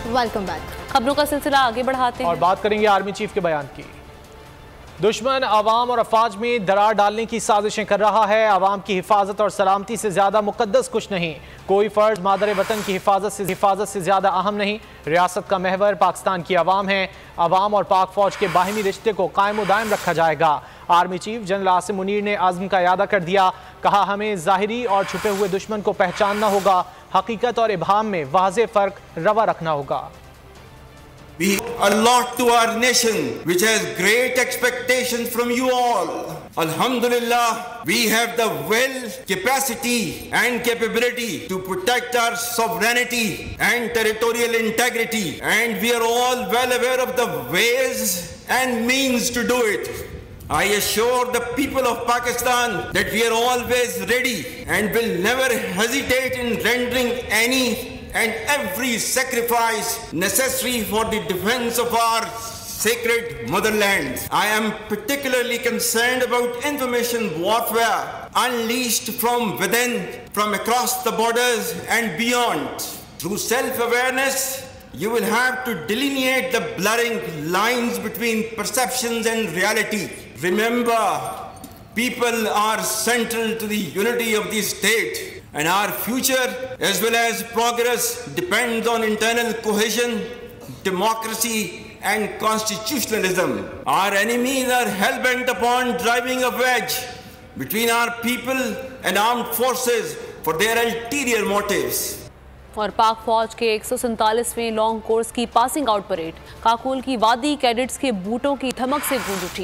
Welcome back. खबरों का सिलसिला आगे बढ़ाते हैं और बात करेंगे आर्मी चीफ के बयान की। दुश्मन अवाम और अफवाज में दरार डालने की साजिशें कर रहा है। अवाम की हिफाजत और सलामती से ज्यादा मुकद्दस कुछ नहीं। कोई फर्ज मादर वतन की हिफाजत से ज्यादा अहम नहीं। रियासत का महवर पाकिस्तान की अवाम है। अवाम और पाक फौज के बाहिमी रिश्ते को कायम व दायम रखा जाएगा। Army chief general Asim Munir ने आज़म का इरादा कर दिया। कहा, हमें ज़ाहिरी और छुपे हुए दुश्मन को पहचानना होगा। हकीकत और इबाहम में वाज़ेह फ़र्क रवा रखना होगा। We allot to our nation, which has great expectations from you all. Alhamdulillah, we have the will, capacity and capability to protect our sovereignty and territorial integrity. And we are all well aware of the ways and means to do it. I assure the people of Pakistan that we are always ready and will never hesitate in rendering any and every sacrifice necessary for the defense of our sacred motherland. I am particularly concerned about information warfare unleashed from within, from across the borders and beyond. Through self-awareness, you will have to delineate the blurring lines between perceptions and reality. Remember, people are central to the unity of the state. And our future as well as progress depends on internal cohesion, democracy and constitutionalism. Our enemies are hell-bent upon driving a wedge between our people and armed forces for their ulterior motives. और पाक फौज के 147वें long course की passing out parade Kakul की वादी cadets के बूटों की धमक से गूंज उठी।